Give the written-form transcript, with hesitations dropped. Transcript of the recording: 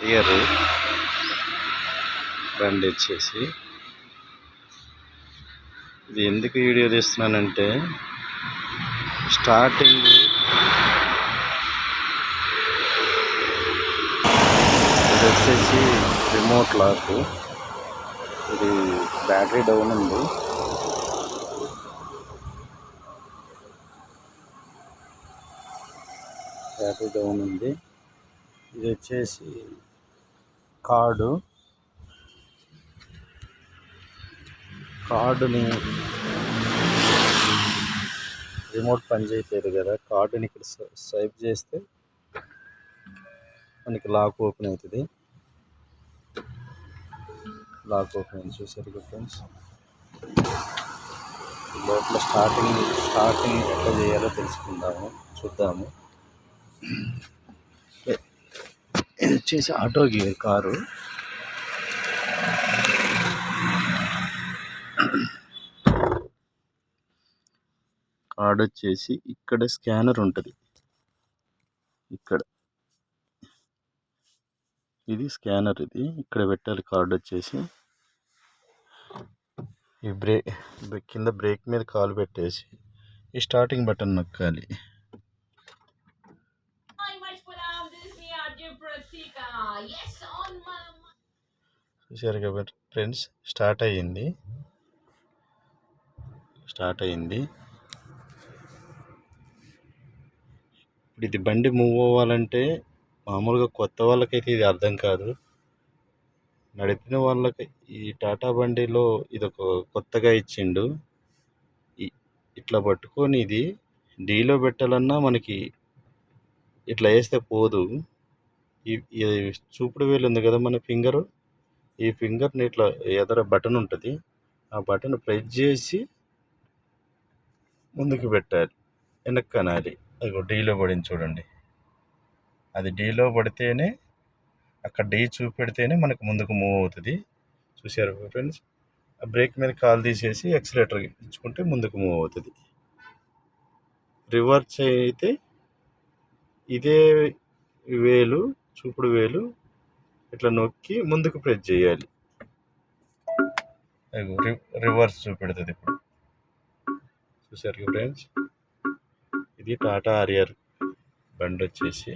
Year బండి వచ్చేసి ఇది ఎందుకు వీడియో తీస్తున్నానంటే స్టార్టింగ్ ఇది వచ్చేసి రిమోట్ లాక్. ఇది బ్యాటరీ డౌన్ ఉంది. ఇది వచ్చేసి కార్డుని రిమోట్ పనిచేయట్లేదు కదా, కార్డుని ఇక్కడ స్వైప్ చేస్తే మనకి లాక్ ఓపెన్ అవుతుంది. చూసారు కదా ఫ్రెండ్స్. లోపల స్టార్టింగ్ ఎట్లా చేయాలో చూద్దాము. ఇది వచ్చేసి ఆటో గేర్ కారు. కార్డు వచ్చేసి ఇక్కడ స్కానర్ ఉంటుంది. ఇది స్కానర్. ఇది ఇక్కడ పెట్టాలి. కార్డు వచ్చేసి ఈ కింద బ్రేక్ మీద కాలు పెట్టేసి ఈ స్టార్టింగ్ బటన్ నొక్కాలి. చూసారు కదా ఫ్రెండ్స్, స్టార్ట్ అయ్యింది. ఇప్పుడు ఇది బండి మూవ్ అవ్వాలంటే మామూలుగా కొత్త వాళ్ళకైతే ఇది అర్థం కాదు. నడిపిన వాళ్ళకి ఈ టాటా బండిలో ఇది ఒక కొత్తగా ఇచ్చిండు. ఇట్లా పట్టుకొని ఇది డీలో పెట్టాలన్నా మనకి ఇట్లా వేస్తే పోదు. ఈ చూపుడు వేలు ఉంది కదా మన ఫింగరు, ఈ ఫింగర్ని ఇట్లా ఎదర బటన్ ఉంటుంది, ఆ బటన్ ప్రెస్ చేసి ముందుకు పెట్టాలి, వెనక్కి అనాలి. అది డీలో పడింది చూడండి. అది డీలో పడితేనే, అక్కడ డీ చూపెడితేనే మనకు ముందుకు మూవ్ అవుతుంది. చూసారు ఫ్రెండ్స్. ఆ బ్రేక్ మీద కాలు తీసేసి యాక్సిలేటర్ ఇచ్చుకుంటే ముందుకు మూవ్ అవుతుంది. రివర్స్ అయితే ఇదే చూపుడు వేలు ఇట్లా నొక్కి ముందుకు ప్రెస్ చేయాలి. రివర్స్ చూపెడుతుంది. ఇప్పుడు చూసారు ఫ్రెండ్స్. ఇది టాటా ఆరియర్ బండి వచ్చేసి